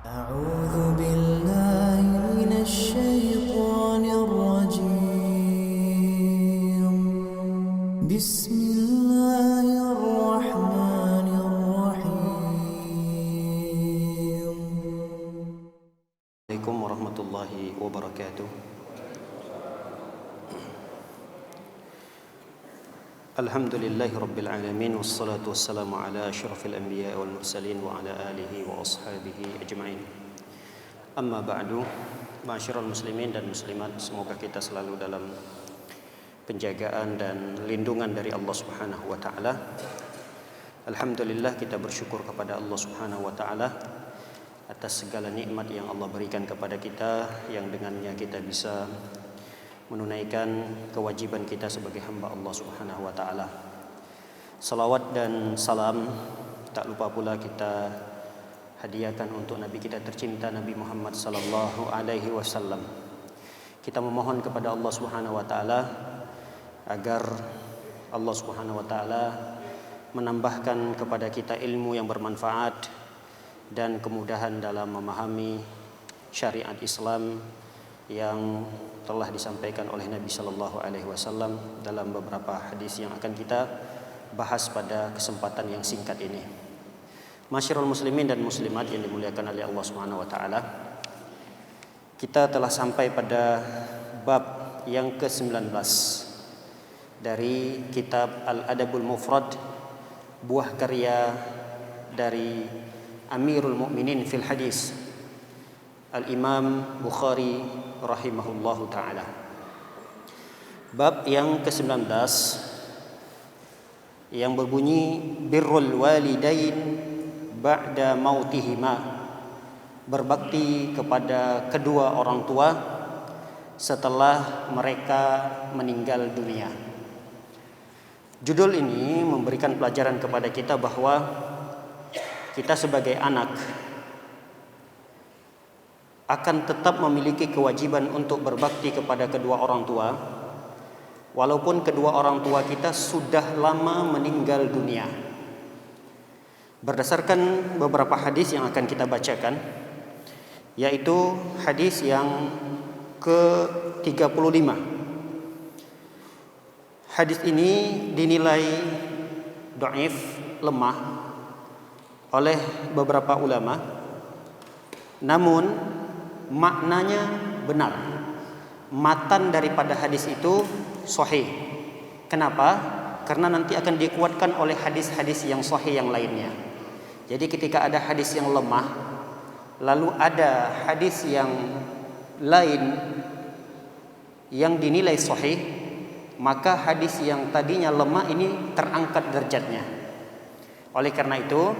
أعوذ بالله من الشيطان الرجيم بسم الله الرحمن الرحيم Assalamualaikum warahmatullahi wabarakatuh. Alhamdulillahi rabbil alamin, wassalatu wassalamu ala asyrafil anbiya wal mursalin wa ala alihi wa ashabihi ajma'in. Amma ba'du, ma'asyiral muslimin dan muslimat, semoga kita selalu dalam penjagaan dan lindungan dari Allah Subhanahu wa taala. Alhamdulillah, kita bersyukur kepada Allah Subhanahu wa taala atas segala nikmat yang Allah berikan kepada kita, yang dengannya kita bisa menunaikan kewajiban kita sebagai hamba Allah Subhanahu wa taala. Salawat dan salam tak lupa pula kita hadiahkan untuk Nabi kita tercinta, Nabi Muhammad sallallahu alaihi wasallam. Kita memohon kepada Allah Subhanahu wa taala agar Allah Subhanahu wa taala menambahkan kepada kita ilmu yang bermanfaat dan kemudahan dalam memahami syariat Islam yang telah disampaikan oleh Nabi sallallahu alaihi wasallam dalam beberapa hadis yang akan kita bahas pada kesempatan yang singkat ini. Masyarul muslimin dan muslimat yang dimuliakan oleh Allah Subhanahu wa taala. Kita telah sampai pada bab yang ke-19 dari kitab Al-Adabul Mufrad, buah karya dari Amirul Mukminin fil Hadis, Al-Imam Bukhari rahimahullahu ta'ala. Bab yang ke-19 yang berbunyi birrul walidain ba'da mautihima, berbakti kepada kedua orang tua setelah mereka meninggal dunia. Judul ini memberikan pelajaran kepada kita bahwa kita sebagai anak akan tetap memiliki kewajiban untuk berbakti kepada kedua orang tua walaupun kedua orang tua kita sudah lama meninggal dunia. Berdasarkan beberapa hadis yang akan kita bacakan, yaitu hadis yang ke-35. Hadis ini dinilai dhaif, lemah oleh beberapa ulama, namun maknanya benar. Matan daripada hadis itu sahih. Kenapa? Karena nanti akan dikuatkan oleh hadis-hadis yang sahih yang lainnya. Jadi ketika ada hadis yang lemah, lalu ada hadis yang lain yang dinilai sahih, maka hadis yang tadinya lemah ini terangkat derajatnya. Oleh karena itu,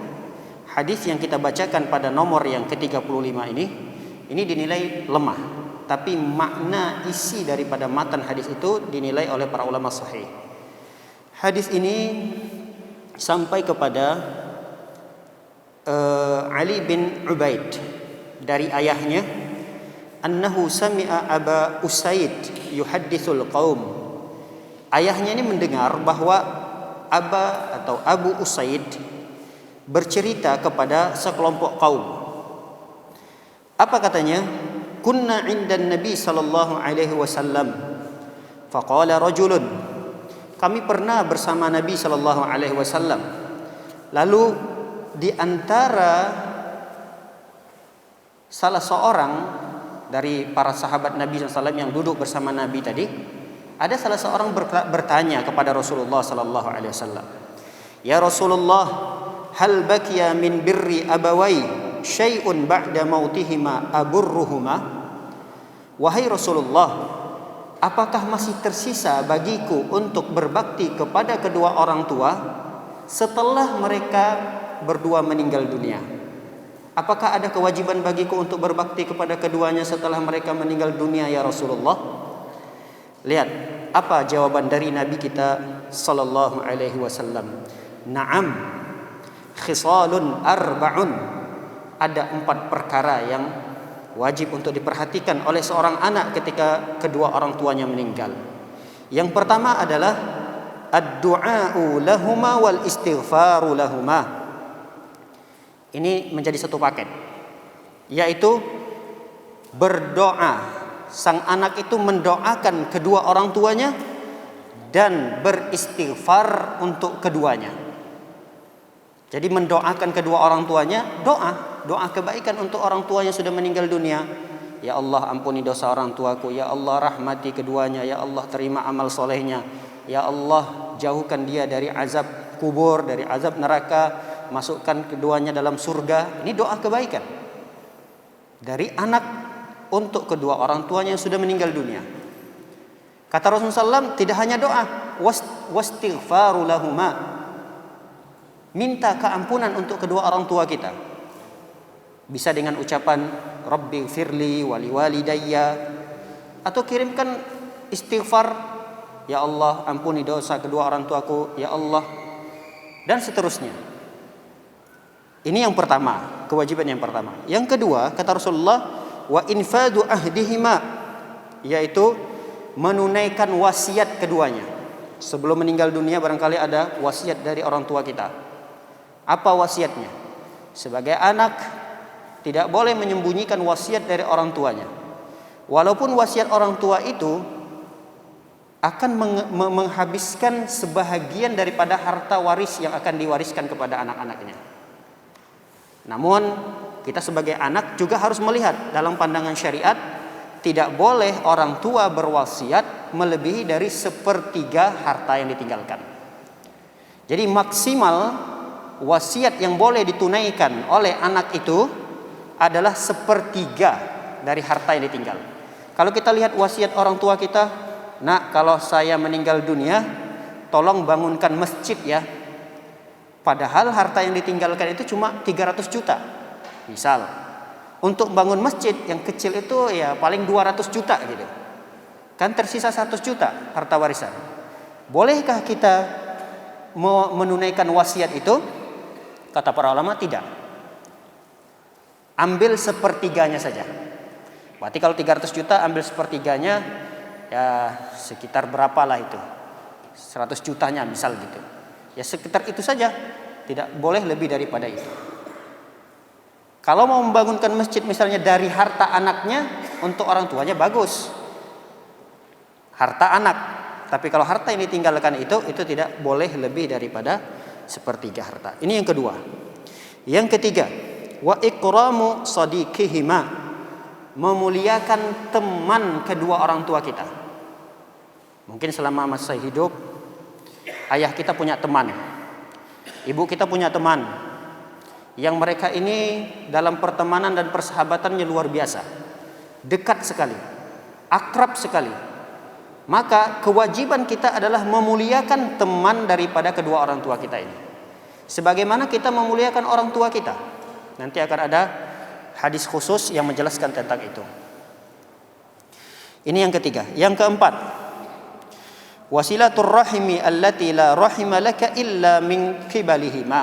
hadis yang kita bacakan pada nomor yang ke-35 ini dinilai lemah, tapi makna isi daripada matan hadis itu dinilai oleh para ulama sahih. Hadis ini sampai kepada Ali bin Ubaid dari ayahnya, annahu sami'a Aba Usaid yuhadditsul qaum. Ayahnya ini mendengar bahwa Aba atau Abu Usaid bercerita kepada sekelompok kaum. Apa katanya? Kunna 'indan Nabi sallallahu alaihi wasallam. Faqala rajulun. Kami pernah bersama Nabi sallallahu alaihi wasallam. Lalu di antara salah seorang dari para sahabat Nabi sallallahu alaihi wasallam yang duduk bersama Nabi tadi, ada salah seorang bertanya kepada Rasulullah sallallahu alaihi wasallam, "Ya Rasulullah, hal baqiya min birri abawai syai'un ba'da mautihima aburruhuma?" Wahai Rasulullah, apakah masih tersisa bagiku untuk berbakti kepada kedua orang tua setelah mereka berdua meninggal dunia? Apakah ada kewajiban bagiku untuk berbakti kepada keduanya setelah mereka meninggal dunia ya Rasulullah? Lihat apa jawaban dari Nabi kita sallallahu alaihi wasallam. Na'am, khisalun arba'un. Ada 4 perkara yang wajib untuk diperhatikan oleh seorang anak ketika kedua orang tuanya meninggal. Yang pertama adalah ad-du'a'u lahuma wal istighfaru lahuma. Ini menjadi satu paket. yaitu berdoa. Sang anak itu mendoakan kedua orang tuanya dan beristighfar untuk keduanya. Jadi mendoakan kedua orang tuanya, doa kebaikan untuk orang tua yang sudah meninggal dunia. Ya Allah, ampuni dosa orang tuaku. Ya Allah, rahmati keduanya. Ya Allah, terima amal solehnya. Ya Allah, jauhkan dia dari azab kubur, dari azab neraka, masukkan keduanya dalam surga. Ini doa kebaikan dari anak untuk kedua orang tuanya yang sudah meninggal dunia. Kata Rasulullah SAW, tidak hanya doa, wastighfaru lahuma, minta keampunan untuk kedua orang tua kita. Bisa dengan ucapan Rabbi firli wali walidayya, atau kirimkan istighfar, ya Allah ampuni dosa kedua orang tuaku, ya Allah, dan seterusnya. Ini yang pertama, kewajiban yang pertama. Yang kedua, kata Rasulullah, wa infadu ahdihima, yaitu menunaikan wasiat keduanya. Sebelum meninggal dunia barangkali ada wasiat dari orang tua kita. Apa wasiatnya? Sebagai anak tidak boleh menyembunyikan wasiat dari orang tuanya. Walaupun wasiat orang tua itu akan menghabiskan sebahagian daripada harta waris yang akan diwariskan kepada anak-anaknya. Namun kita sebagai anak juga harus melihat dalam pandangan syariat, tidak boleh orang tua berwasiat melebihi dari 1/3 harta yang ditinggalkan. Jadi maksimal wasiat yang boleh ditunaikan oleh anak itu adalah 1/3 dari harta yang ditinggal. Kalau kita lihat wasiat orang tua kita, nak, kalau saya meninggal dunia, tolong bangunkan masjid ya. Padahal harta yang ditinggalkan itu cuma 300 juta. Misal, untuk bangun masjid yang kecil itu ya paling 200 juta gitu. Kan tersisa 100 juta harta warisan. Bolehkah kita menunaikan wasiat itu? Kata para ulama, tidak. Ambil 1/3-nya saja. Berarti kalau 300 juta ambil 1/3-nya, ya sekitar berapalah itu? 100 jutanya misal gitu. Ya sekitar itu saja. Tidak boleh lebih daripada itu. Kalau mau membangunkan masjid misalnya dari harta anaknya untuk orang tuanya, bagus. Harta anak. Tapi kalau harta yang ditinggalkan itu tidak boleh lebih daripada 1/3 harta. Ini yang kedua. Yang ketiga, wa ikramu sadiqihima, memuliakan teman kedua orang tua kita. Mungkin selama masa hidup ayah kita punya teman, ibu kita punya teman, yang mereka ini dalam pertemanan dan persahabatannya luar biasa, dekat sekali, akrab sekali. Maka kewajiban kita adalah memuliakan teman daripada kedua orang tua kita ini, sebagaimana kita memuliakan orang tua kita. Nanti akan ada hadis khusus yang menjelaskan tentang itu. Ini yang ketiga. Yang keempat, wasilatur rahimi allati la rahima laka illa min qibalihima,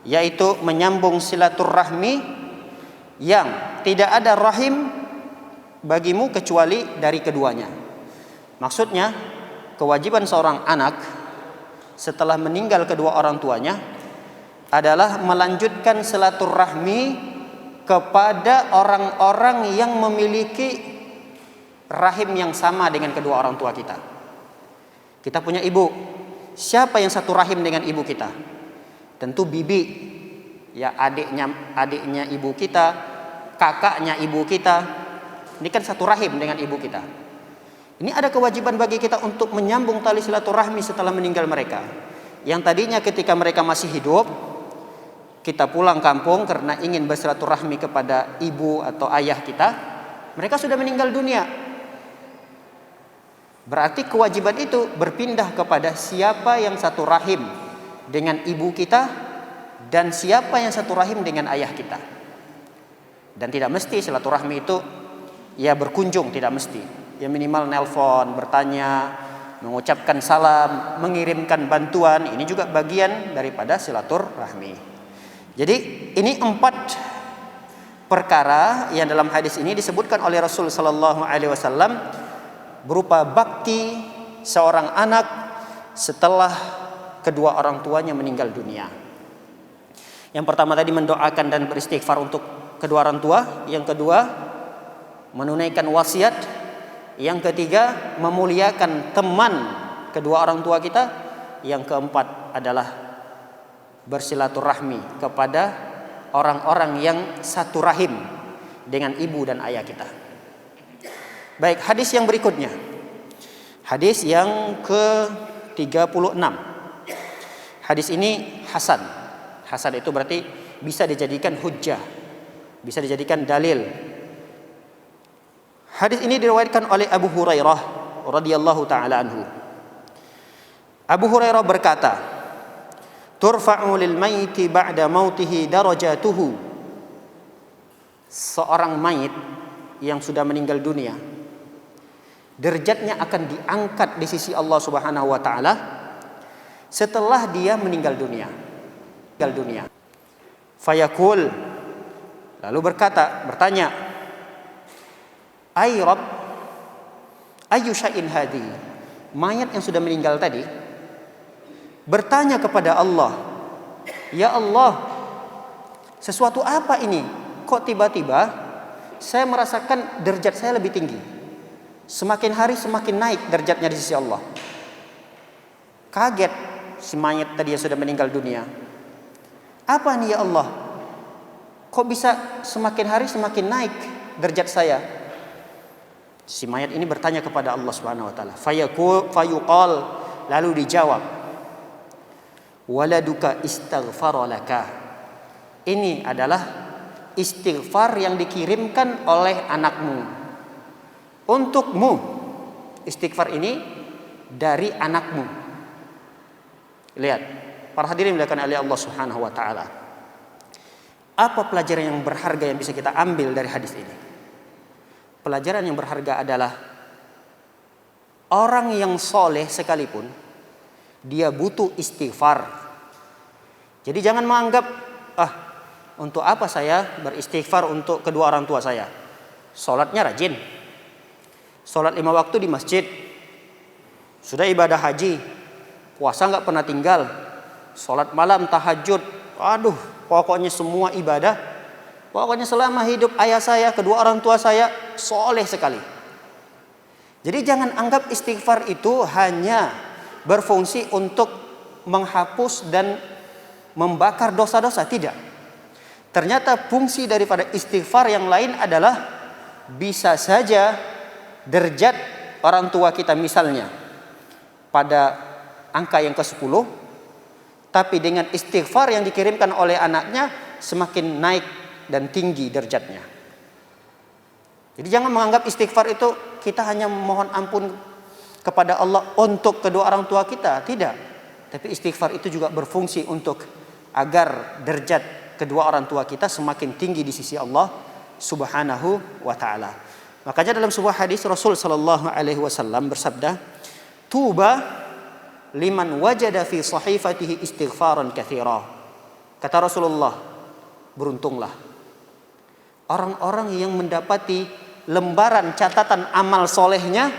yaitu menyambung silaturahmi yang tidak ada rahim bagimu kecuali dari keduanya. Maksudnya, kewajiban seorang anak setelah meninggal kedua orang tuanya adalah melanjutkan silaturahmi kepada orang-orang yang memiliki rahim yang sama dengan kedua orang tua kita. Kita punya ibu, siapa yang satu rahim dengan ibu kita? Tentu bibi, ya adiknya ibu kita, kakaknya ibu kita. Ini kan satu rahim dengan ibu kita. Ini ada kewajiban bagi kita untuk menyambung tali silaturahmi setelah meninggal mereka. Yang tadinya ketika mereka masih hidup, kita pulang kampung karena ingin bersilaturahmi kepada ibu atau ayah kita, mereka sudah meninggal dunia. Berarti kewajiban itu berpindah kepada siapa yang satu rahim dengan ibu kita dan siapa yang satu rahim dengan ayah kita. Dan tidak mesti silaturahmi itu ya berkunjung, tidak mesti. Ya minimal nelpon, bertanya, mengucapkan salam, mengirimkan bantuan, ini juga bagian daripada silaturahmi. Jadi ini 4 perkara yang dalam hadis ini disebutkan oleh Rasul sallallahu alaihi wasallam berupa bakti seorang anak setelah kedua orang tuanya meninggal dunia. Yang pertama tadi mendoakan dan beristighfar untuk kedua orang tua, yang kedua menunaikan wasiat, yang ketiga memuliakan teman kedua orang tua kita, yang keempat adalah bersilaturahmi kepada orang-orang yang satu rahim dengan ibu dan ayah kita. Baik, hadis yang berikutnya. Hadis yang ke-36. Hadis ini hasan. Hasan itu berarti bisa dijadikan hujjah, bisa dijadikan dalil. Hadis ini diriwayatkan oleh Abu Hurairah radhiyallahu taala anhu. Abu Hurairah berkata, "Turfa'u lil mayyiti ba'da mautihi darajatuhu." Seorang mayit yang sudah meninggal dunia, derajatnya akan diangkat di sisi Allah Subhanahu wa taala setelah dia meninggal dunia. Fayaqul, lalu bertanya, "Ay Rabb, ayyu syai'in hadi?" Mayat yang sudah meninggal tadi bertanya kepada Allah, "Ya Allah, sesuatu apa ini? Kok tiba-tiba saya merasakan derajat saya lebih tinggi? Semakin hari semakin naik derajatnya di sisi Allah." Kaget si mayat tadi yang sudah meninggal dunia. "Apa nih ya Allah? Kok bisa semakin hari semakin naik derajat saya?" Si mayat ini bertanya kepada Allah Subhanahu wa taala. Fayuqal, lalu dijawab, "Waladuka istaghfara laka." Ini adalah istighfar yang dikirimkan oleh anakmu untukmu. Istighfar ini dari anakmu. Lihat, para hadirin dimuliakan oleh Allah Subhanahu wa taala. Apa pelajaran yang berharga yang bisa kita ambil dari hadis ini? Pelajaran yang berharga adalah orang yang soleh sekalipun dia butuh istighfar. Jadi jangan menganggap, untuk apa saya beristighfar untuk kedua orang tua saya? Sholatnya rajin, sholat 5 waktu di masjid, sudah ibadah haji, puasa nggak pernah tinggal, sholat malam, tahajud, pokoknya semua ibadah, pokoknya selama hidup ayah saya, kedua orang tua saya soleh sekali. Jadi jangan anggap istighfar itu hanya berfungsi untuk menghapus dan membakar dosa-dosa, tidak. Ternyata fungsi daripada istighfar yang lain adalah bisa saja derajat orang tua kita misalnya pada angka yang ke-10, tapi dengan istighfar yang dikirimkan oleh anaknya semakin naik dan tinggi derajatnya. Jadi jangan menganggap istighfar itu kita hanya mohon ampun kepada Allah untuk kedua orang tua kita, tidak. Tapi istighfar itu juga berfungsi untuk agar derajat kedua orang tua kita semakin tinggi di sisi Allah Subhanahu wa taala. Makanya dalam sebuah hadis Rasul sallallahu alaihi wasallam bersabda, "Tuba liman wajada fi sahifatihi istighfaran katsira." Kata Rasulullah, beruntunglah orang-orang yang mendapati lembaran catatan amal solehnya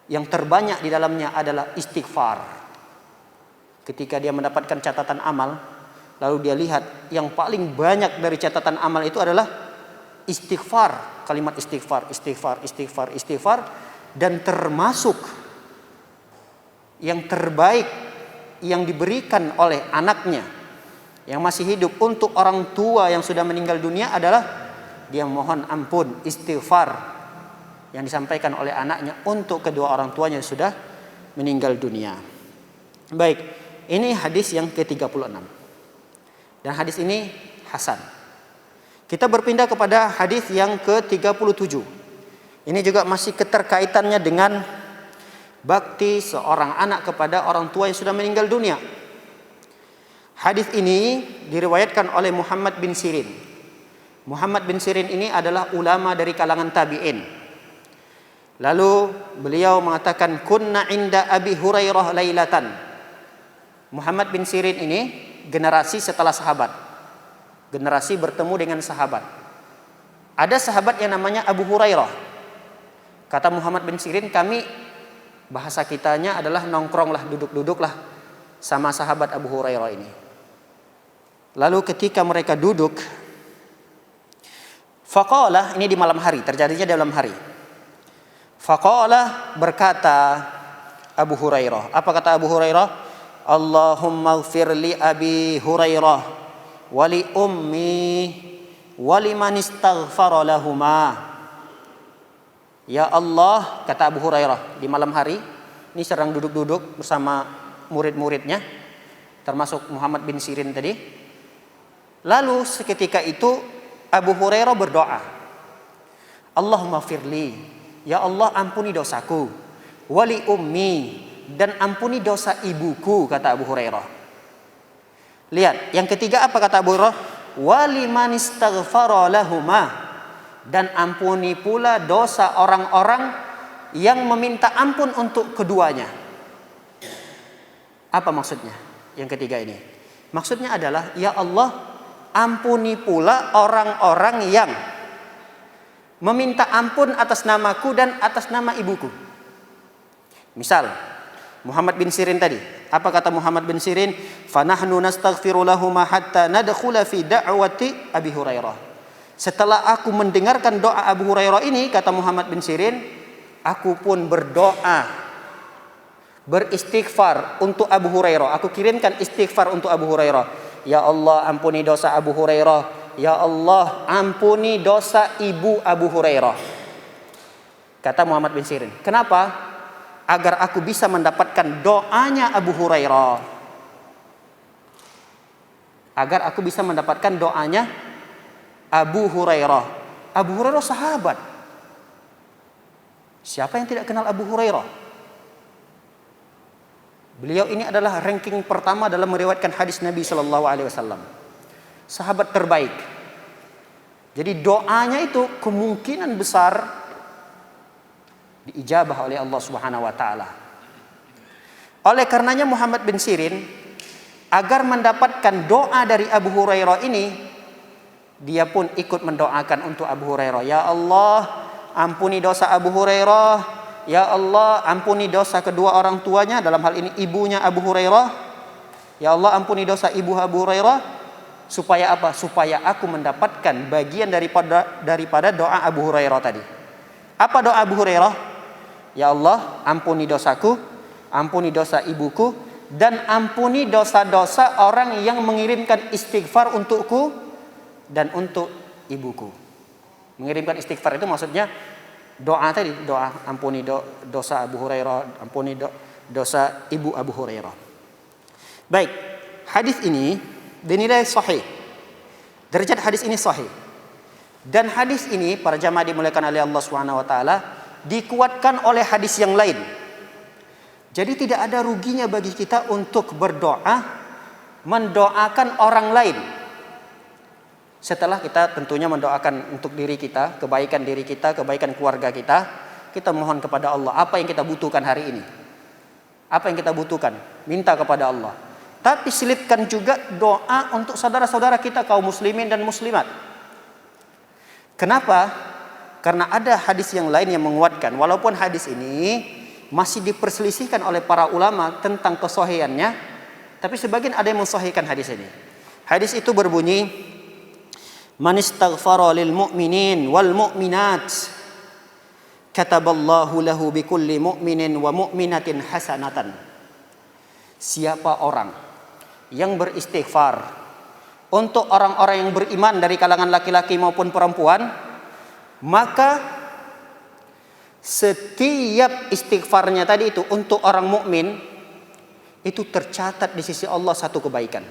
yang terbanyak di dalamnya adalah istighfar. Ketika dia mendapatkan catatan amal, lalu dia lihat yang paling banyak dari catatan amal itu adalah istighfar, kalimat istighfar, istighfar, istighfar, istighfar, dan termasuk yang terbaik yang diberikan oleh anaknya yang masih hidup untuk orang tua yang sudah meninggal dunia adalah dia mohon ampun, istighfar yang disampaikan oleh anaknya untuk kedua orang tuanya yang sudah meninggal dunia. Baik, ini hadis yang ke-36. Dan hadis ini hasan. Kita berpindah kepada hadis yang ke-37. Ini juga masih keterkaitannya dengan bakti seorang anak kepada orang tua yang sudah meninggal dunia. Hadis ini diriwayatkan oleh Muhammad bin Sirin. Muhammad bin Sirin ini adalah ulama dari kalangan tabi'in. Lalu beliau mengatakan, "Kunna inda Abi Hurairah lailatan." Muhammad bin Sirin ini generasi setelah sahabat, generasi bertemu dengan sahabat. Ada sahabat yang namanya Abu Hurairah. Kata Muhammad bin Sirin, kami bahasa kitanya adalah nongkronglah, duduk-duduklah sama sahabat Abu Hurairah ini. Lalu ketika mereka duduk, Faqala, ini di malam hari, terjadinya dalam hari. Faqala, berkata Abu Hurairah. Apa kata Abu Hurairah? Allahumma ighfir li Abi Hurairah wa li ummi wa liman istaghfara lahuma. Ya Allah, kata Abu Hurairah di malam hari, ini sedang duduk-duduk bersama murid-muridnya, termasuk Muhammad bin Sirin tadi. Lalu seketika itu Abu Hurairah berdoa, Allahumma firli, ya Allah ampuni dosaku, wali ummi, dan ampuni dosa ibuku, kata Abu Hurairah. Lihat, yang ketiga apa kata Abu Hurairah? Wali man istaghfara lahuma, dan ampuni pula dosa orang-orang yang meminta ampun untuk keduanya. Apa maksudnya yang ketiga ini? Maksudnya adalah, ya Allah ampuni pula orang-orang yang meminta ampun atas namaku dan atas nama ibuku. Misal Muhammad bin Sirin tadi, apa kata Muhammad bin Sirin? Fanahnu nastaghfiru lahuma hatta nadkhula fi da'wati Abi Hurairah. Setelah aku mendengarkan doa Abu Hurairah ini, kata Muhammad bin Sirin, aku pun berdoa, beristighfar untuk Abu Hurairah. Aku kirimkan istighfar untuk Abu Hurairah. Ya Allah ampuni dosa Abu Hurairah. Ya Allah ampuni dosa ibu Abu Hurairah. Kata Muhammad bin Sirin. Kenapa? Agar aku bisa mendapatkan doanya Abu Hurairah. Agar aku bisa mendapatkan doanya Abu Hurairah. Abu Hurairah sahabat. Siapa yang tidak kenal Abu Hurairah? Beliau ini adalah ranking pertama dalam meriwayatkan hadis Nabi Shallallahu Alaihi Wasallam. Sahabat terbaik. Jadi doanya itu kemungkinan besar diijabah oleh Allah Subhanahu Wa Taala. Oleh karenanya Muhammad bin Sirin, agar mendapatkan doa dari Abu Hurairah ini, dia pun ikut mendoakan untuk Abu Hurairah. Ya Allah ampuni dosa Abu Hurairah. Ya Allah ampuni dosa kedua orang tuanya, dalam hal ini ibunya Abu Hurairah. Ya Allah ampuni dosa ibu Abu Hurairah. Supaya apa? Supaya aku mendapatkan bagian daripada doa Abu Hurairah tadi. Apa doa Abu Hurairah? Ya Allah ampuni dosaku, ampuni dosa ibuku, dan ampuni dosa-dosa orang yang mengirimkan istighfar untukku dan untuk ibuku. Mengirimkan istighfar itu maksudnya doa tadi, doa ampuni dosa Abu Hurairah, ampuni dosa ibu Abu Hurairah. Baik, hadis ini dinilai sahih. Derajat hadis ini sahih. Dan hadis ini para jamaah dimuliakan oleh Allah Subhanahu wa taala dikuatkan oleh hadis yang lain. Jadi tidak ada ruginya bagi kita untuk berdoa mendoakan orang lain. Setelah kita tentunya mendoakan untuk diri kita, kebaikan keluarga kita, kita mohon kepada Allah apa yang kita butuhkan hari ini. Apa yang kita butuhkan, minta kepada Allah. Tapi selipkan juga doa untuk saudara-saudara kita kaum muslimin dan muslimat. Kenapa? Karena ada hadis yang lain yang menguatkan. Walaupun hadis ini masih diperselisihkan oleh para ulama tentang kesahihannya, tapi sebagian ada yang mensahihkan hadis ini. Hadis itu berbunyi, man istaghfara lil mu'minin wal mu'minat kataballahu lahu bikulli mu'minin wa mu'minatin hasanatan. Siapa orang yang beristighfar untuk orang-orang yang beriman dari kalangan laki-laki maupun perempuan, maka setiap istighfarnya tadi itu untuk orang mukmin itu tercatat di sisi Allah satu kebaikan.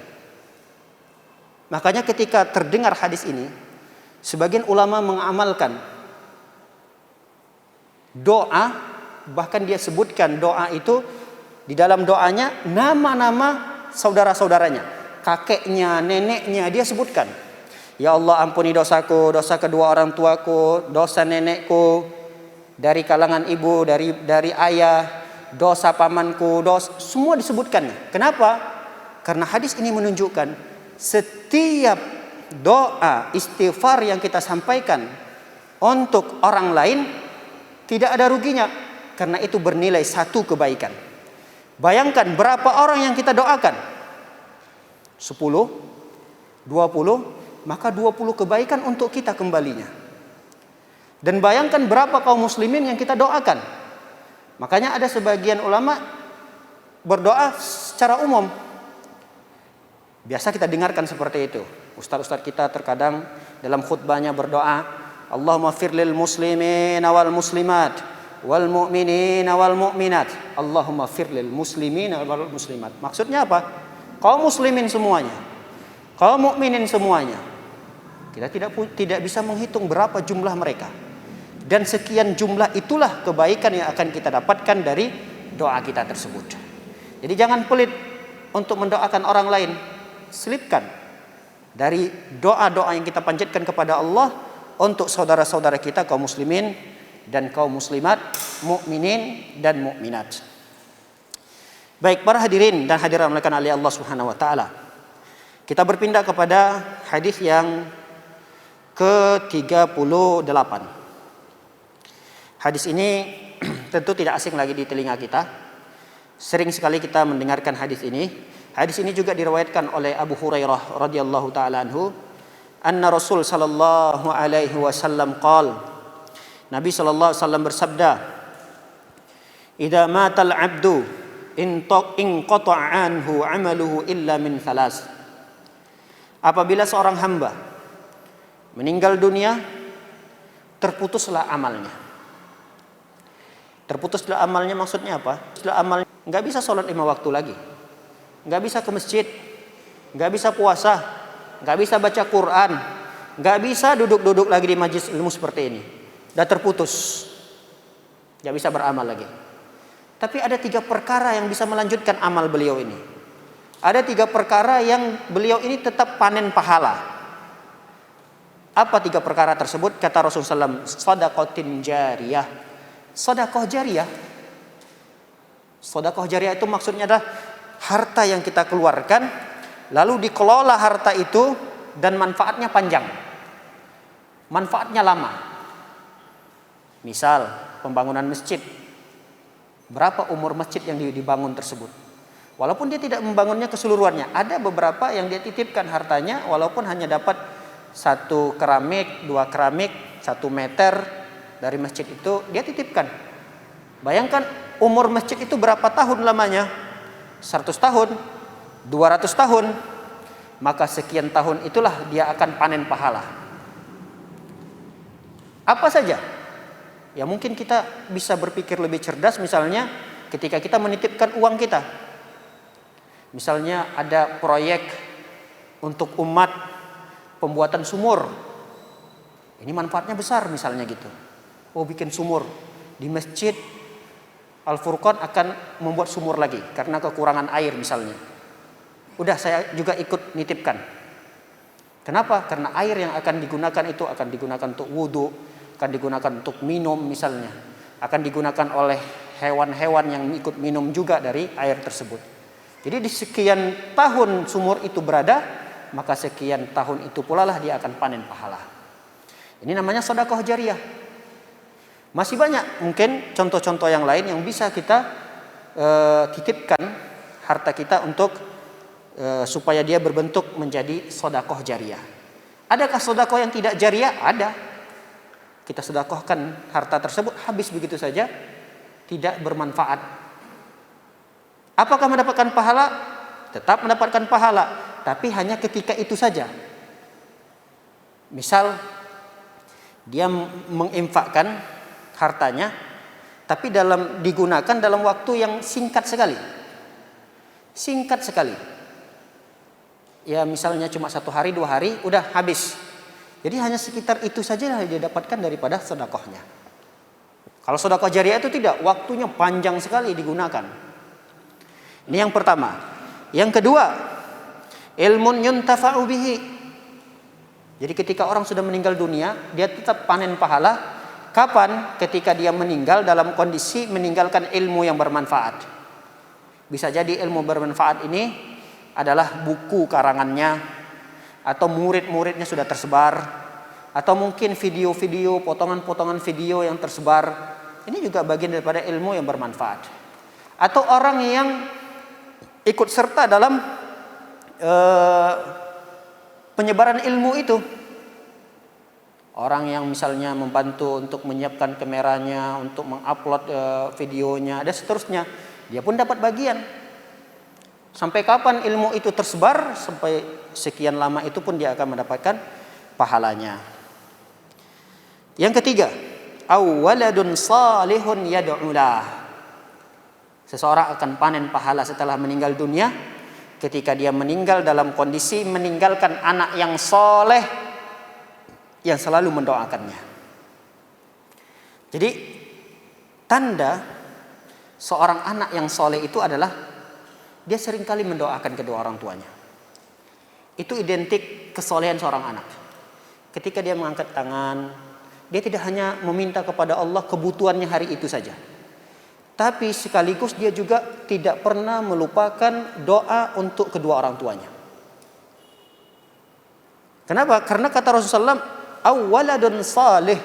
Makanya ketika terdengar hadis ini, sebagian ulama mengamalkan doa, bahkan dia sebutkan doa itu di dalam doanya nama-nama saudara-saudaranya, kakeknya, neneknya dia sebutkan. Ya Allah ampuni dosaku, dosa kedua orang tuaku, dosa nenekku, dari kalangan ibu, dari ayah, dosa pamanku, semua disebutkan. Kenapa? Karena hadis ini menunjukkan setiap doa istighfar yang kita sampaikan untuk orang lain tidak ada ruginya, karena itu bernilai satu kebaikan. Bayangkan berapa orang yang kita doakan, 10, 20, maka 20 kebaikan untuk kita kembalinya. Dan bayangkan berapa kaum muslimin yang kita doakan. Makanya ada sebagian ulama berdoa secara umum. Biasa kita dengarkan seperti itu. Ustaz-ustaz kita terkadang dalam khutbahnya berdoa, Allahumma firlil muslimin wal muslimat wal mu'minin wal mu'minat. Allahumma firlil muslimin wal muslimat. Maksudnya apa? Kaum muslimin semuanya, kaum mukminin semuanya. Kita tidak bisa menghitung berapa jumlah mereka. Dan sekian jumlah itulah kebaikan yang akan kita dapatkan dari doa kita tersebut. Jadi jangan pelit untuk mendoakan orang lain. Selipkan dari doa-doa yang kita panjatkan kepada Allah untuk saudara-saudara kita kaum muslimin dan kaum muslimat, mukminin dan mukminat. Baik para hadirin dan hadirat dimuliakan oleh Allah Subhanahu wa taala. Kita berpindah kepada hadis yang ke-38. Hadis ini tentu tidak asing lagi di telinga kita. Sering sekali kita mendengarkan hadis ini. Hadis ini juga diriwayatkan oleh Abu Hurairah radhiyallahu taala anhu, anna Rasul sallallahu alaihi wasallam qala, Nabi sallallahu alaihi wasallam bersabda, "Idza matal 'abdu inqata'a anhu 'amaluhu illa min thalas." Apabila seorang hamba meninggal dunia, terputuslah amalnya. Terputuslah amalnya maksudnya apa? Amalnya nggak bisa sholat 5 waktu lagi, nggak bisa ke masjid, nggak bisa puasa, nggak bisa baca Quran, nggak bisa duduk-duduk lagi di majlis ilmu seperti ini. Udah terputus, nggak bisa beramal lagi. Tapi ada 3 perkara yang bisa melanjutkan amal beliau ini. Ada 3 perkara yang beliau ini tetap panen pahala. Apa 3 perkara tersebut? Kata Rasulullah SAW, shadaqatin jariyah. Sedekah jariyah. Sedekah jariyah itu maksudnya adalah harta yang kita keluarkan lalu dikelola harta itu dan manfaatnya panjang. Manfaatnya lama. Misal pembangunan masjid. Berapa umur masjid yang dibangun tersebut? Walaupun dia tidak membangunnya keseluruhannya, ada beberapa yang dia titipkan hartanya walaupun hanya dapat 1 keramik, 2 keramik, 1 meter dari masjid itu dia titipkan. Bayangkan umur masjid itu berapa tahun lamanya? 100 tahun, 200 tahun. Maka sekian tahun itulah dia akan panen pahala. Apa saja? Ya mungkin kita bisa berpikir lebih cerdas, misalnya ketika kita menitipkan uang kita. Misalnya ada proyek untuk umat pembuatan sumur. Ini manfaatnya besar misalnya gitu. Oh bikin sumur di masjid Al-Furqan akan membuat sumur lagi karena kekurangan air misalnya. Udah saya juga ikut nitipkan. Kenapa? Karena air yang akan digunakan itu akan digunakan untuk wudhu, akan digunakan untuk minum misalnya, akan digunakan oleh hewan-hewan yang ikut minum juga dari air tersebut. Jadi di sekian tahun sumur itu berada, maka sekian tahun itu pula lah dia akan panen pahala. Ini namanya sedekah jariyah. Masih banyak mungkin contoh-contoh yang lain yang bisa kita titipkan harta kita untuk supaya dia berbentuk menjadi sedekah jariyah. Adakah sedekah yang tidak jariyah? Ada. Kita sedekahkan harta tersebut habis begitu saja, tidak bermanfaat. Apakah mendapatkan pahala? Tetap mendapatkan pahala, tapi hanya ketika itu saja. Misal dia menginfakkan hartanya, tapi digunakan dalam waktu yang singkat sekali. Singkat sekali. Ya misalnya cuma 1 hari, 2 hari, udah habis. Jadi hanya sekitar itu saja yang dia dapatkan daripada sedekahnya. Kalau sedekah jariyah itu tidak, waktunya panjang sekali digunakan. Ini yang pertama. Yang kedua, ilmun yuntafa'u bihi. Jadi ketika orang sudah meninggal dunia, dia tetap panen pahala. Kapan? Ketika dia meninggal dalam kondisi meninggalkan ilmu yang bermanfaat. Bisa jadi ilmu bermanfaat ini adalah buku karangannya, atau murid-muridnya sudah tersebar, atau mungkin video-video, potongan-potongan video yang tersebar. Ini juga bagian daripada ilmu yang bermanfaat. Atau orang yang ikut serta dalam penyebaran ilmu itu. Orang yang misalnya membantu untuk menyiapkan kameranya, untuk mengupload videonya, dan seterusnya, dia pun dapat bagian. Sampai kapan ilmu itu tersebar, sampai sekian lama itu pun dia akan mendapatkan pahalanya. Yang ketiga, awwaladun salihun yad'ulah. Seseorang akan panen pahala setelah meninggal dunia ketika dia meninggal dalam kondisi meninggalkan anak yang soleh yang selalu mendoakannya. Jadi tanda seorang anak yang soleh itu adalah dia seringkali mendoakan kedua orang tuanya. Itu identik kesolehan seorang anak. Ketika dia mengangkat tangan, dia tidak hanya meminta kepada Allah kebutuhannya hari itu saja, tapi sekaligus dia juga tidak pernah melupakan doa untuk kedua orang tuanya. Kenapa? Karena kata Rasulullah SAW, awwaladun salih,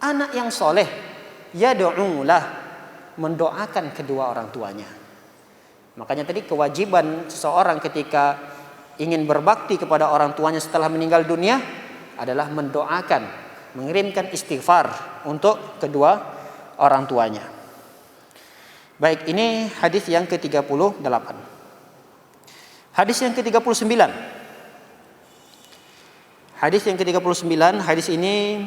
anak yang soleh, yad'ulah, mendoakan kedua orang tuanya. Makanya tadi kewajiban seseorang ketika ingin berbakti kepada orang tuanya setelah meninggal dunia adalah mendoakan, mengirimkan istighfar untuk kedua orang tuanya. Baik, ini hadis yang ke-38. Hadis yang ke-39. Hadis yang ke-39, hadis ini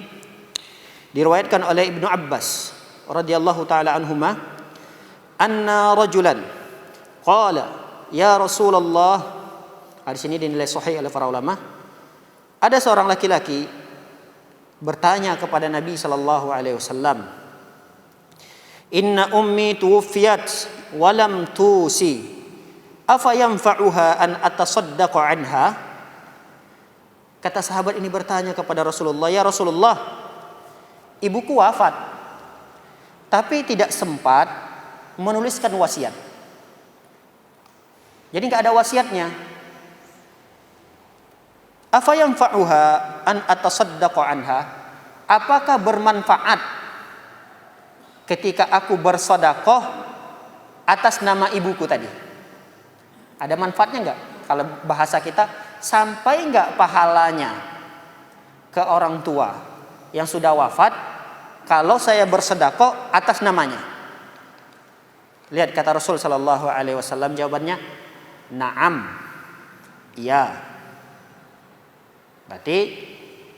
diriwayatkan oleh Ibnu Abbas radhiyallahu taala anhuma, anna rajulan qala ya Rasulullah. Hadis ini dinilai sahih oleh para ulama. Ada seorang laki-laki bertanya kepada Nabi sallallahu alaihi wasallam, inna ummi tuwfiyat wa lam tusi afa yanfa'uha an atasaddaqa anha. Kata sahabat ini bertanya kepada Rasulullah, ya Rasulullah, ibuku wafat tapi tidak sempat menuliskan wasiat. Jadi enggak ada wasiatnya. Afa yanfa'uha an atasaddaqa anha? Apakah bermanfaat ketika aku bersedekah atas nama ibuku tadi? Ada manfaatnya enggak? Kalau bahasa kita, sampai enggak pahalanya ke orang tua yang sudah wafat kalau saya bersedekah atas namanya? Lihat kata Rasul sallallahu alaihi wasallam, jawabannya na'am. Iya. Berarti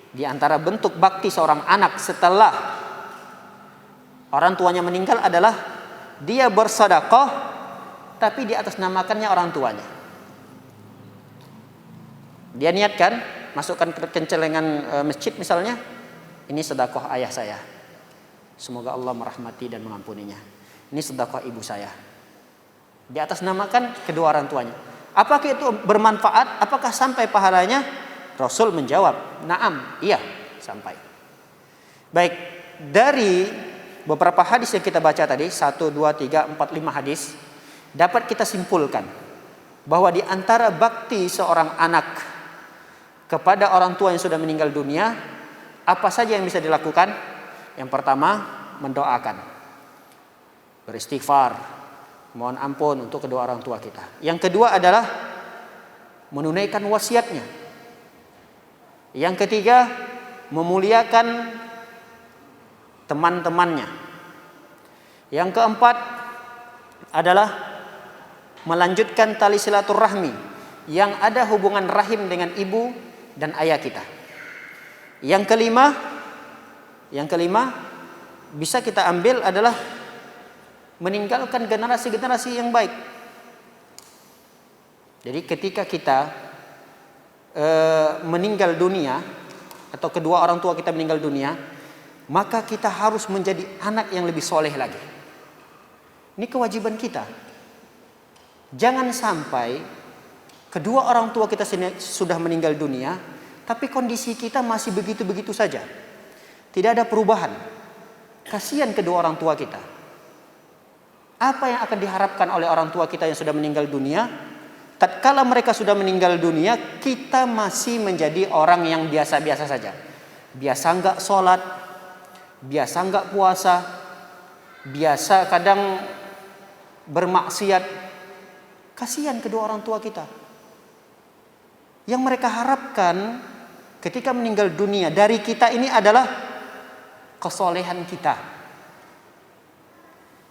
di antara bentuk bakti seorang anak setelah orang tuanya meninggal adalah dia bersedekah tapi di atas namakannya orang tuanya. Dia niatkan masukkan ke kencelengan masjid misalnya, ini sedekah ayah saya, semoga Allah merahmati dan mengampuninya. Ini sedekah ibu saya, di atas namakan kedua orang tuanya. Apakah itu bermanfaat? Apakah sampai pahalanya? Rasul menjawab, na'am, iya, sampai. Baik, dari beberapa hadis yang kita baca tadi, 1, 2, 3, 4, 5 hadis, dapat kita simpulkan bahwa di antara bakti seorang anak kepada orang tua yang sudah meninggal dunia, apa saja yang bisa dilakukan? Yang pertama, mendoakan, beristighfar, mohon ampun untuk kedua orang tua kita. Yang kedua adalah menunaikan wasiatnya. Yang ketiga, memuliakan teman-temannya. Yang keempat adalah melanjutkan tali silaturahmi yang ada hubungan rahim dengan ibu dan ayah kita. Yang kelima bisa kita ambil adalah meninggalkan generasi-generasi yang baik. Jadi ketika kita meninggal dunia atau kedua orang tua kita meninggal dunia, maka kita harus menjadi anak yang lebih soleh lagi. Ini kewajiban kita. Jangan sampai kedua orang tua kita sudah meninggal dunia, tapi kondisi kita masih begitu-begitu saja. Tidak ada perubahan. Kasihan kedua orang tua kita. Apa yang akan diharapkan oleh orang tua kita yang sudah meninggal dunia? Tatkala mereka sudah meninggal dunia, kita masih menjadi orang yang biasa-biasa saja. Biasa enggak sholat, biasa enggak puasa, biasa kadang bermaksiat. Kasihan kedua orang tua kita. Yang mereka harapkan ketika meninggal dunia dari kita ini adalah kesolehan kita.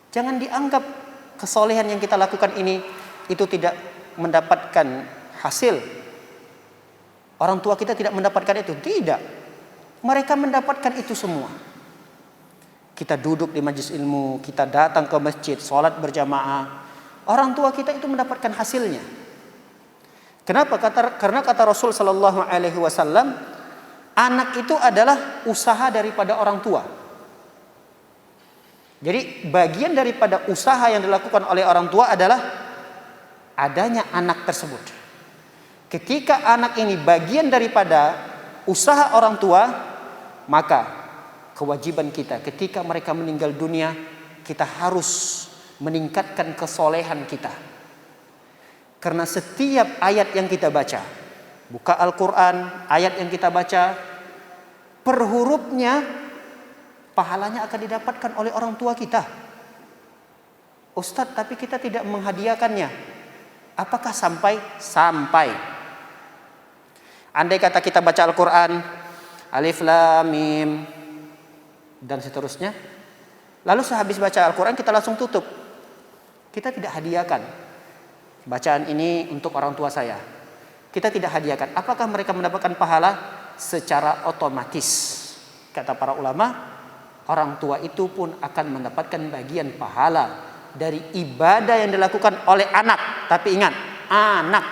Jangan dianggap kesolehan yang kita lakukan ini itu tidak mendapatkan hasil. Orang tua kita tidak mendapatkan itu. Tidak. Mereka mendapatkan itu semua. Kita duduk di majelis ilmu, kita datang ke masjid, sholat berjamaah. Orang tua kita itu mendapatkan hasilnya. Kenapa? Karena kata Rasul Sallallahu Alaihi Wasallam, anak itu adalah usaha daripada orang tua. Jadi bagian daripada usaha yang dilakukan oleh orang tua adalah adanya anak tersebut. Ketika anak ini bagian daripada usaha orang tua, maka kewajiban kita ketika mereka meninggal dunia, kita harus meningkatkan kesolehan kita. Karena setiap ayat yang kita baca, buka Al-Quran, ayat yang kita baca, per hurufnya pahalanya akan didapatkan oleh orang tua kita. Ustadz, tapi kita tidak menghadiahkannya. Apakah sampai? Sampai. Andai kata kita baca Al-Quran, Alif Lam Mim dan seterusnya, lalu sehabis baca Al-Quran kita langsung tutup, kita tidak hadiahkan bacaan ini untuk orang tua saya, kita tidak hadiahkan. Apakah mereka mendapatkan pahala? Secara otomatis, kata para ulama, orang tua itu pun akan mendapatkan bagian pahala dari ibadah yang dilakukan oleh anak. Tapi ingat, anak,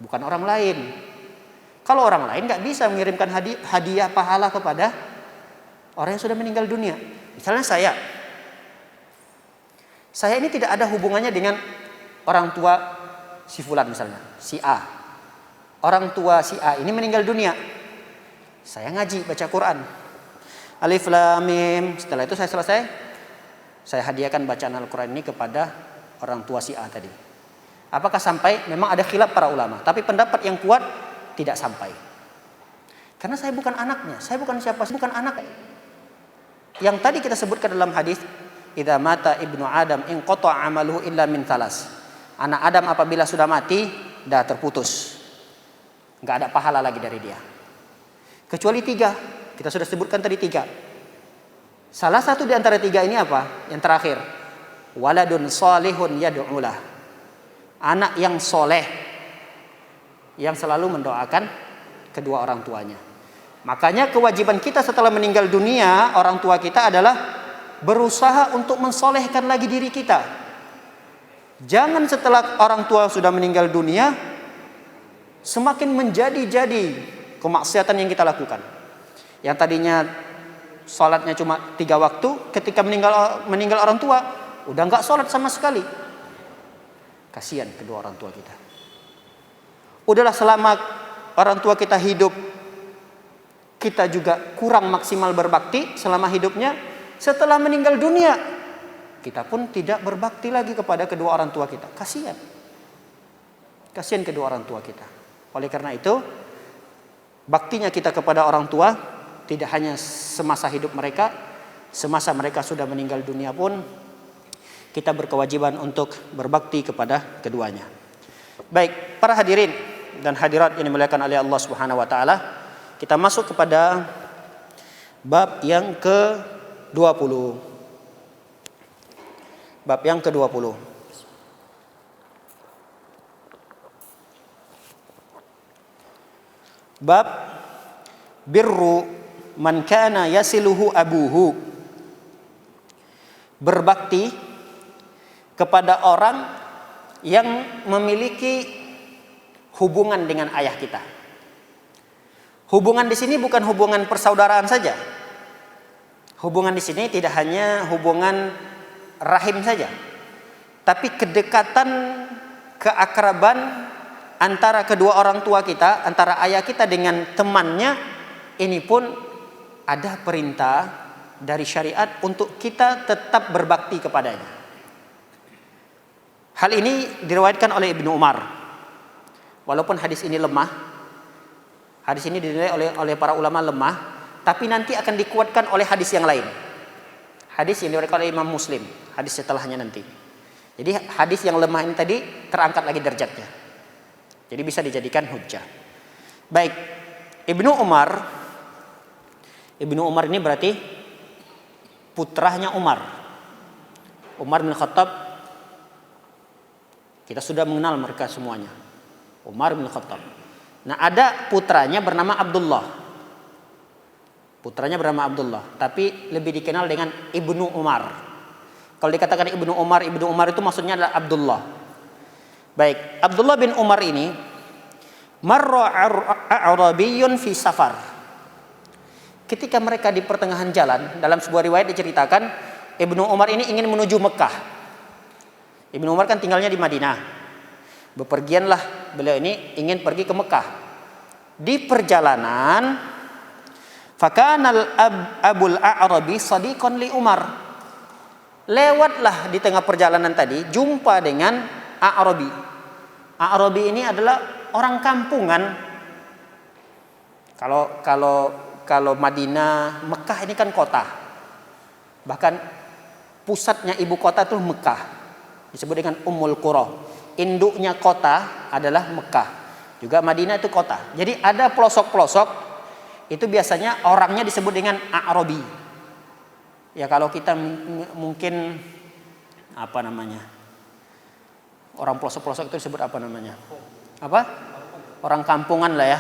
bukan orang lain. Kalau orang lain nggak bisa mengirimkan hadiah pahala kepada orang yang sudah meninggal dunia. Misalnya saya ini tidak ada hubungannya dengan orang tua si fulan, misalnya si A. Orang tua si A ini meninggal dunia, saya ngaji baca Quran, Alif Lam Mim. Setelah itu saya selesai, saya hadiahkan bacaan Al-Quran ini kepada orang tua si A tadi. Apakah sampai? Memang ada khilaf para ulama, tapi pendapat yang kuat tidak sampai. Karena saya bukan anaknya, saya bukan siapa, bukan anak. Yang tadi kita sebutkan dalam hadis, idza mata ibnu Adam in qata'a amaluhu illa min thalas. Anak Adam apabila sudah mati, dah terputus. Enggak ada pahala lagi dari dia. Kecuali 3. Kita sudah sebutkan tadi 3. Salah satu di antara 3 ini apa? Yang terakhir, waladun salihun yad'ulah. Anak yang soleh, yang selalu mendoakan kedua orang tuanya. Makanya kewajiban kita setelah meninggal dunia, orang tua kita adalah berusaha untuk mensolehkan lagi diri kita. Jangan setelah orang tua sudah meninggal dunia, semakin menjadi-jadi kemaksiatan yang kita lakukan. Yang tadinya sholatnya cuma 3 waktu, ketika meninggal orang tua, udah nggak sholat sama sekali. Kasihan kedua orang tua kita. Udahlah, selama orang tua kita hidup, kita juga kurang maksimal berbakti selama hidupnya. Setelah meninggal dunia, kita pun tidak berbakti lagi kepada kedua orang tua kita. Kasihan. Kasihan kedua orang tua kita. Oleh karena itu, baktinya kita kepada orang tua tidak hanya semasa hidup mereka, semasa mereka sudah meninggal dunia pun kita berkewajiban untuk berbakti kepada keduanya. Baik, para hadirin dan hadirat yang dimuliakan oleh Allah Subhanahu wa taala, kita masuk kepada bab yang ke-20. Bab yang ke-20. Bab birru man kana yasiluhu abuhu. Berbakti kepada orang yang memiliki hubungan dengan ayah kita. Hubungan di sini bukan hubungan persaudaraan saja. Hubungan di sini tidak hanya hubungan rahim saja, tapi kedekatan, keakraban antara kedua orang tua kita, antara ayah kita dengan temannya, ini pun ada perintah dari syariat untuk kita tetap berbakti kepadanya. Hal ini diriwayatkan oleh Ibnu Umar. Walaupun hadis ini lemah, hadis ini dinilai oleh para ulama lemah, tapi nanti akan dikuatkan oleh hadis yang lain. Hadis yang diriwayatkan oleh Imam Muslim, hadis setelahnya nanti. Jadi hadis yang lemah ini tadi terangkat lagi derajatnya. Jadi bisa dijadikan hujjah. Baik, Ibnu Umar ini berarti putranya Umar bin Khattab. Kita sudah mengenal mereka semuanya. Umar bin Khattab. Nah, ada putranya bernama Abdullah. Tapi lebih dikenal dengan Ibnu Umar. Kalau dikatakan Ibnu Umar itu maksudnya adalah Abdullah. Baik, Abdullah bin Umar ini marra a'rabiyyun fi safar. Ketika mereka di pertengahan jalan, dalam sebuah riwayat diceritakan Ibnu Umar ini ingin menuju Mekah. Ibnu Umar kan tinggalnya di Madinah. Bepergianlah beliau ini ingin pergi ke Mekah. Di perjalanan, fakanal abul a'rabi sadiqan li Umar. Lewatlah di tengah perjalanan tadi jumpa dengan A'rabi. A'rabi ini adalah orang kampungan. Kalau Madinah, Mekah ini kan kota. Bahkan pusatnya ibu kota itu Mekah. Disebut dengan Ummul Qura. Induknya kota adalah Mekah. Juga Madinah itu kota. Jadi ada pelosok-pelosok, itu biasanya orangnya disebut dengan A'rabi. Ya kalau kita mungkin apa namanya? Orang pelosok-pelosok itu disebut apa namanya? Apa? Orang kampungan lah ya.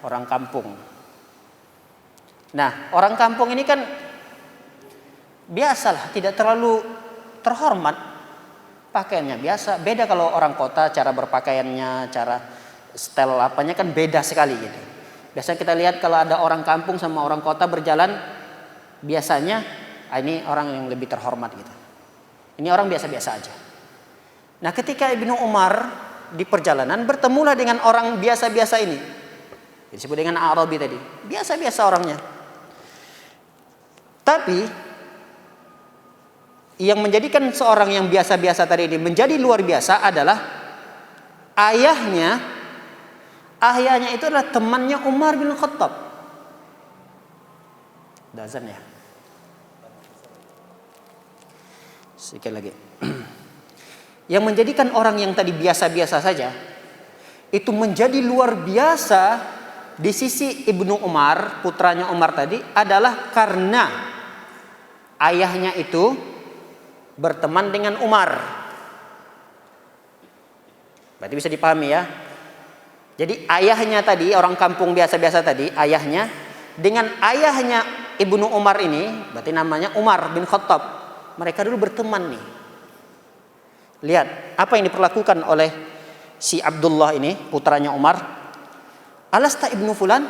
Orang kampung. Nah, orang kampung ini kan biasalah, tidak terlalu terhormat. Pakaiannya biasa. Beda kalau orang kota, cara berpakaiannya, cara style apanya kan beda sekali gitu. Biasanya kita lihat kalau ada orang kampung sama orang kota berjalan, biasanya ini orang yang lebih terhormat gitu. Ini orang biasa-biasa aja. Nah, ketika Ibnu Umar di perjalanan bertemulah dengan orang biasa-biasa ini. Disebut dengan A'rabi tadi. Biasa-biasa orangnya. Tapi yang menjadikan seorang yang biasa-biasa tadi ini menjadi luar biasa adalah ayahnya. Ayahnya itu adalah temannya Umar bin Khattab. Dazan ya. Sekali lagi. Yang menjadikan orang yang tadi biasa-biasa saja itu menjadi luar biasa di sisi Ibnu Umar, putranya Umar tadi, adalah karena ayahnya itu berteman dengan Umar. Berarti bisa dipahami ya. Jadi ayahnya tadi, orang kampung biasa-biasa tadi, ayahnya dengan ayahnya Ibnu Umar ini, berarti namanya Umar bin Khattab. Mereka dulu berteman nih. Lihat apa yang diperlakukan oleh si Abdullah ini, putranya Umar. Alasta ibnu fulan?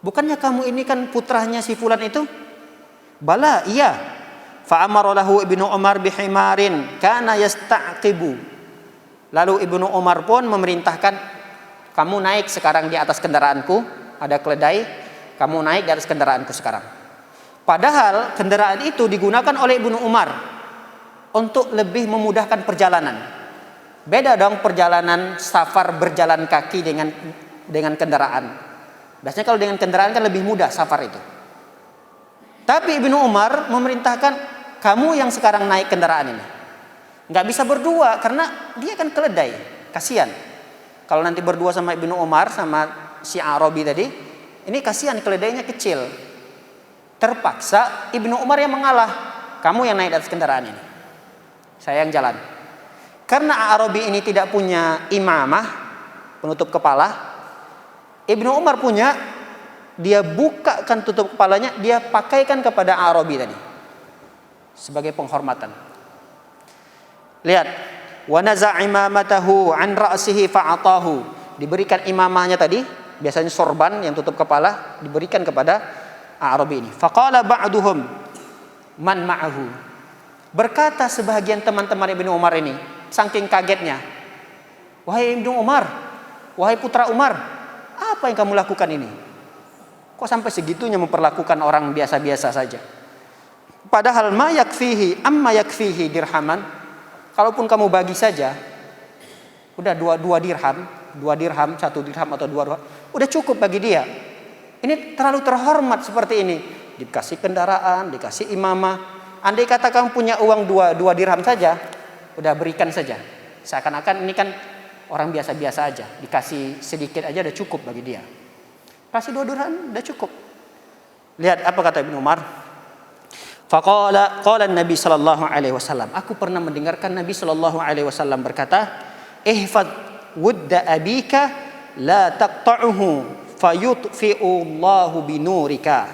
Bukannya kamu ini kan putranya si fulan itu? Bala, iya. Fa amara lahu Ibnu Umar bihimarin kana yastaqibu. Lalu Ibnu Umar pun memerintahkan, kamu naik sekarang di atas kendaraanku, ada keledai, kamu naik di atas kendaraanku sekarang. Padahal kendaraan itu digunakan oleh Ibnu Umar untuk lebih memudahkan perjalanan. Beda dong perjalanan safar berjalan kaki dengan kendaraan. Biasanya kalau dengan kendaraan kan lebih mudah safar itu. Tapi Ibnu Umar memerintahkan, kamu yang sekarang naik kendaraan ini. Nggak bisa berdua karena dia kan keledai, kasihan. Kalau nanti berdua sama Ibnu Umar sama si A'rabi tadi, ini kasihan keledainya kecil. Terpaksa Ibnu Umar yang mengalah, kamu yang naik di atas kendaraan ini. Saya yang jalan. Karena A'rabi ini tidak punya imamah, penutup kepala, Ibnu Umar punya, dia bukakan tutup kepalanya, dia pakaikan kepada A'rabi tadi sebagai penghormatan. Lihat, wa naza' imamatahu an ra'sihi fa'atahu. Diberikan imamahnya tadi, biasanya sorban yang tutup kepala, diberikan kepada A'rabi ini. Faqala ba'duhum man ma'ahu. Berkata sebahagian teman-teman Ibnu Umar ini, saking kagetnya, wahai Ibnu Umar, wahai putra Umar, apa yang kamu lakukan ini? Kok sampai segitunya memperlakukan orang biasa-biasa saja? Padahal ma yakfihi amma yakfihi dirhaman. Kalaupun kamu bagi saja, udah dua dirham, 1 dirham atau 2 dirham, udah cukup bagi dia. Ini terlalu terhormat seperti ini. Dikasih kendaraan, dikasih imamah. Andai kata kamu punya uang 2 dirham saja, udah berikan saja. Seakan-akan ini kan orang biasa-biasa aja, dikasih sedikit aja udah cukup bagi dia. Kasih 2 dirham udah cukup. Lihat apa kata Ibnu Umar. Qala Nabi sallallahu alaihi wasallam. Aku pernah mendengarkan Nabi sallallahu alaihi wasallam berkata, "Ihfaz wudda abika la taqta'uhu fayutfi'u Allahu binurika.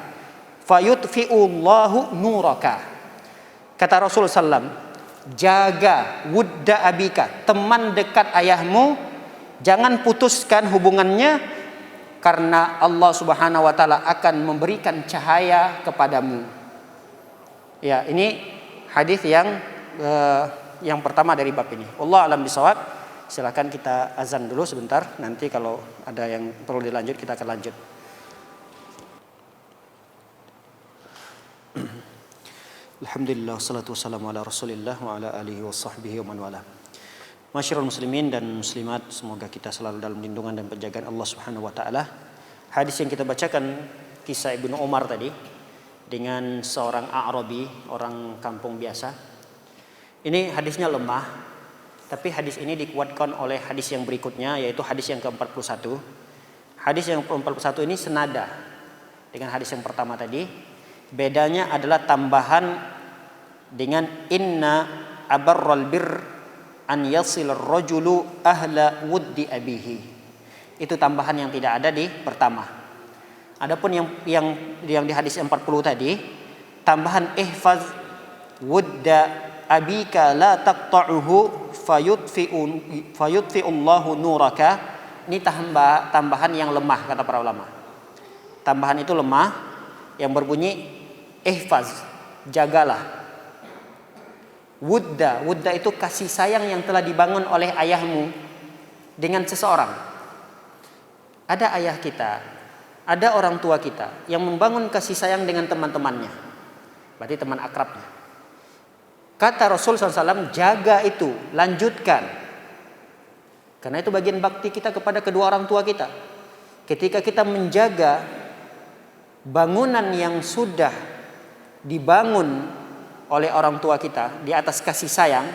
Fayutfi'u Allahu nuraka." Kata Rasul sallam, jaga wudda abika, teman dekat ayahmu, jangan putuskan hubungannya karena Allah Subhanahu wa taala akan memberikan cahaya kepadamu. Ya, ini hadis yang pertama dari bab ini. Wallahu a'lam bishawab. Silakan kita azan dulu sebentar. Nanti kalau ada yang perlu dilanjut kita akan lanjut. Alhamdulillah wassalatu wassalamu ala Rasulillah wa ala alihi washabbihi wa man wala. Masyarul muslimin dan muslimat, semoga kita selalu dalam lindungan dan penjagaan Allah Subhanahu wa taala. Hadis yang kita bacakan kisah Ibnu Umar tadi dengan seorang A'rabi, orang kampung biasa. Ini hadisnya lemah, tapi hadis ini dikuatkan oleh hadis yang berikutnya, yaitu hadis yang ke-41. Hadis yang ke-41 ini senada dengan hadis yang pertama tadi. Bedanya adalah tambahan dengan inna abarral bir an yasil ar-rajulu ahla wuddi abihi. Itu tambahan yang tidak ada di pertama. Adapun yang di hadis 40 tadi, tambahan ihfaz wudda abika la taqta'uhu fayutfi'u Allahu nuraka. Ini tambahan yang lemah kata para ulama. Tambahan itu lemah yang berbunyi ihfaz, jagalah. Wudda itu kasih sayang yang telah dibangun oleh ayahmu dengan seseorang. Ada ayah kita, ada orang tua kita yang membangun kasih sayang dengan teman-temannya, berarti teman akrabnya. Kata Rasul SAW, jaga itu, lanjutkan. Karena itu bagian bakti kita kepada kedua orang tua kita. Ketika kita menjaga bangunan yang sudah dibangun oleh orang tua kita di atas kasih sayang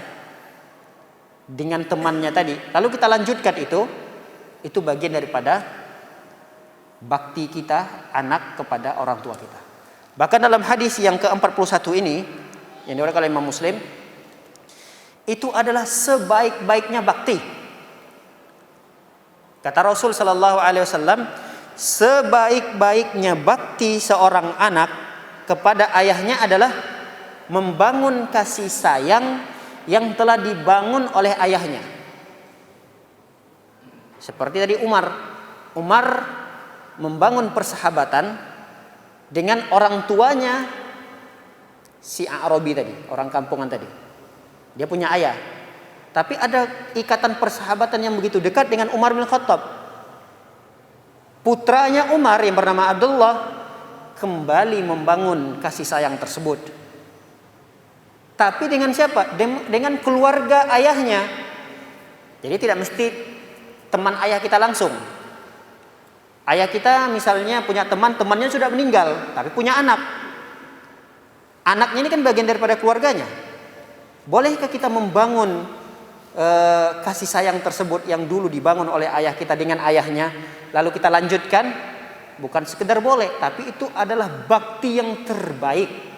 dengan temannya tadi, lalu kita lanjutkan itu bagian daripada bakti kita anak kepada orang tua kita. Bahkan dalam hadis yang ke-41 ini yang diriwayatkan oleh Imam Muslim, itu adalah sebaik-baiknya bakti. Kata Rasul sallallahu alaihi wasallam, sebaik-baiknya bakti seorang anak kepada ayahnya adalah membangun kasih sayang yang telah dibangun oleh ayahnya. Seperti tadi Umar membangun persahabatan dengan orang tuanya si A'rabi tadi, orang kampungan tadi. Dia punya ayah, tapi ada ikatan persahabatan yang begitu dekat dengan Umar bin Khattab. Putranya Umar yang bernama Abdullah kembali membangun kasih sayang tersebut. Tapi dengan siapa? Dengan keluarga ayahnya. Jadi tidak mesti teman ayah kita langsung. Ayah kita misalnya punya temannya sudah meninggal, tapi punya anak. Anaknya ini kan bagian daripada keluarganya. Bolehkah kita membangun kasih sayang tersebut yang dulu dibangun oleh ayah kita dengan ayahnya, lalu kita lanjutkan? Bukan sekedar boleh, tapi itu adalah bakti yang terbaik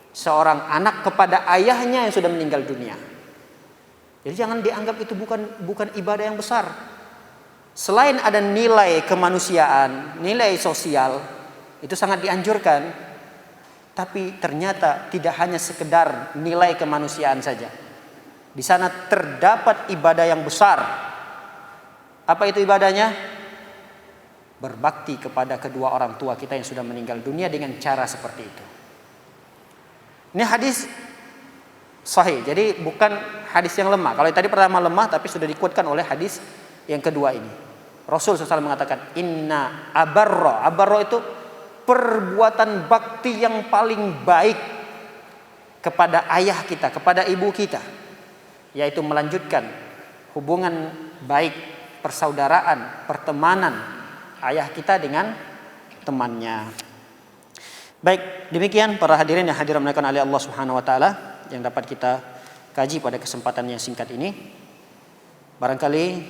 seorang anak kepada ayahnya yang sudah meninggal dunia. Jadi jangan dianggap itu bukan ibadah yang besar. Selain ada nilai kemanusiaan, nilai sosial, itu sangat dianjurkan. Tapi ternyata tidak hanya sekedar nilai kemanusiaan saja. Di sana terdapat ibadah yang besar. Apa itu ibadahnya? Berbakti kepada kedua orang tua kita yang sudah meninggal dunia dengan cara seperti itu. Ini hadis sahih, jadi bukan hadis yang lemah. Kalau tadi pertama lemah, tapi sudah dikuatkan oleh hadis yang kedua ini. Rasul SAW mengatakan, inna abarro itu perbuatan bakti yang paling baik kepada ayah kita, kepada ibu kita, yaitu melanjutkan hubungan baik, persaudaraan, pertemanan ayah kita dengan temannya. Baik, demikian para hadirin yang hadir oleh Allah Subhanahu wa taala yang dapat kita kaji pada kesempatan yang singkat ini. Barangkali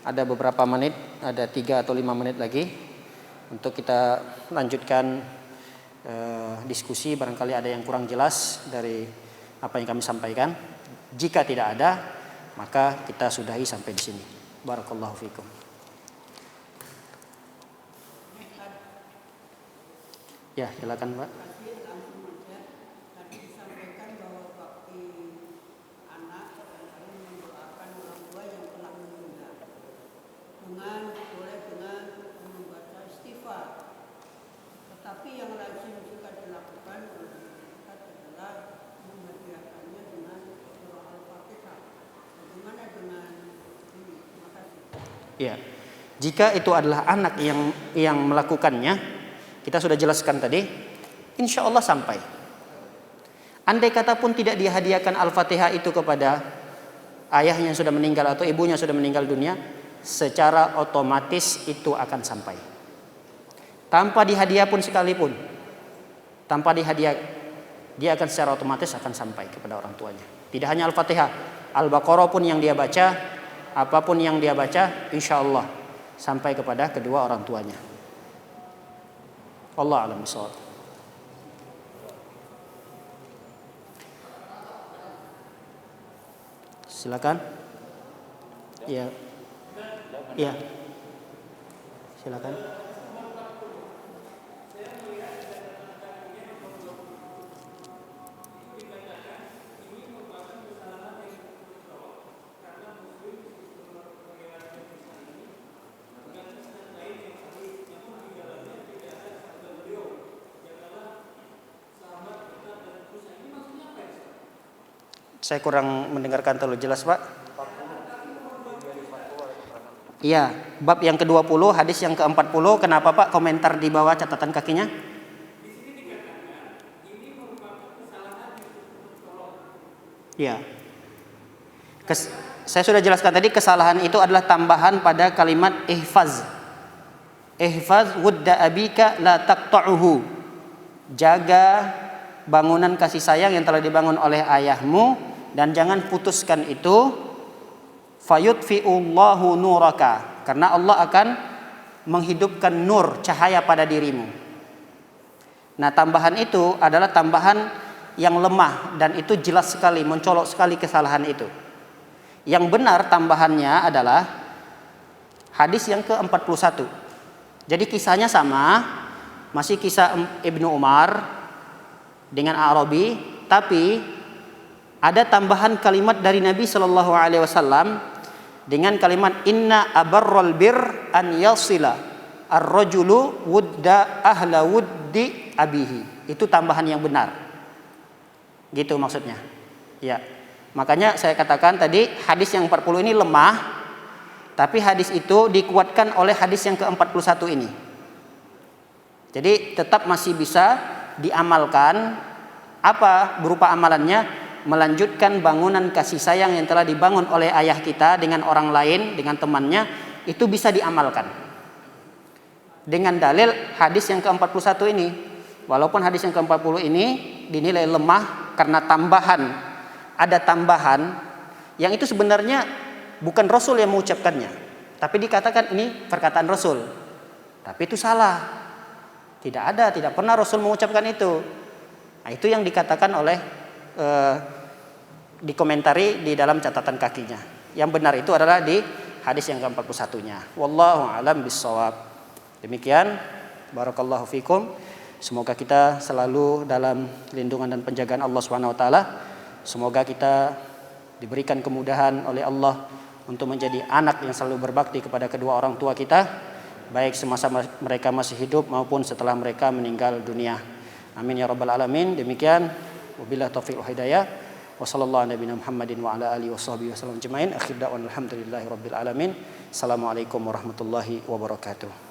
ada beberapa menit, ada 3 atau 5 menit lagi untuk kita lanjutkan diskusi. Barangkali ada yang kurang jelas dari apa yang kami sampaikan. Jika tidak ada, maka kita sudahi sampai di sini. Barakallahu fikum. Ya, silakan Pak. Ya, jika itu adalah anak yang melakukannya, kita sudah jelaskan tadi, insya Allah sampai. Andai kata pun tidak dihadiahkan Al-Fatihah itu kepada ayahnya yang sudah meninggal atau ibunya sudah meninggal dunia, secara otomatis itu akan sampai. Tanpa dihadiah pun sekalipun, tanpa dihadiah, dia akan secara otomatis akan sampai kepada orang tuanya. Tidak hanya Al-Fatihah, Al-Baqarah pun yang dia baca, apapun yang dia baca, insya Allah sampai kepada kedua orang tuanya. Allah a'lam bishawab. Silakan. Ya. Ya. Silakan. Saya kurang mendengarkan terlalu jelas, Pak. Iya, bab yang ke-20, hadis yang ke-40. Kenapa, Pak? Komentar di bawah catatan kakinya. Iya. Saya sudah jelaskan tadi, kesalahan itu adalah tambahan pada kalimat ihfaz. Ihfaz wudda abika la taqta'uhu. Jaga bangunan kasih sayang yang telah dibangun oleh ayahmu dan jangan putuskan itu. Fayutfi'ullahu nuraka, karena Allah akan menghidupkan nur, cahaya pada dirimu. Nah, tambahan itu adalah tambahan yang lemah dan itu jelas sekali, mencolok sekali kesalahan itu. Yang benar tambahannya adalah hadis yang ke-41. Jadi kisahnya sama, masih kisah Ibnu Umar dengan Arabi, tapi ada tambahan kalimat dari Nabi Shallallahu Alaihi Wasallam dengan kalimat inna abarral bir an yasila ar-rajulu wudda ahla wuddi abihi. Itu tambahan yang benar. Gitu maksudnya. Ya. Makanya saya katakan tadi hadis yang 40 ini lemah, tapi hadis itu dikuatkan oleh hadis yang ke-41 ini. Jadi tetap masih bisa diamalkan. Apa berupa amalannya? Melanjutkan bangunan kasih sayang yang telah dibangun oleh ayah kita dengan orang lain, dengan temannya, itu bisa diamalkan. Dengan dalil hadis yang ke-41 ini. Walaupun hadis yang ke-40 ini dinilai lemah karena tambahan. Ada tambahan yang itu sebenarnya bukan Rasul yang mengucapkannya, tapi dikatakan ini perkataan Rasul. Tapi itu salah. Tidak pernah Rasul mengucapkan itu. Nah, itu yang dikatakan oleh dikomentari di dalam catatan kakinya. Yang benar itu adalah di hadis yang ke-41-nya. Wallahu a'lam bishawab. Demikian, barakallahu fikum. Semoga kita selalu dalam lindungan dan penjagaan Allah Subhanahu wa taala. Semoga kita diberikan kemudahan oleh Allah untuk menjadi anak yang selalu berbakti kepada kedua orang tua kita, baik semasa mereka masih hidup maupun setelah mereka meninggal dunia. Amin ya rabbal alamin. Demikian, wabillahi taufiq wal hidayah. Wa sallallahu ala nabiyina Muhammadin wa ala alihi washabbihi wasallam ajmain. Akhir da'wan alhamdulillahi rabbil alamin. Assalamualaikum warahmatullahi wabarakatuh.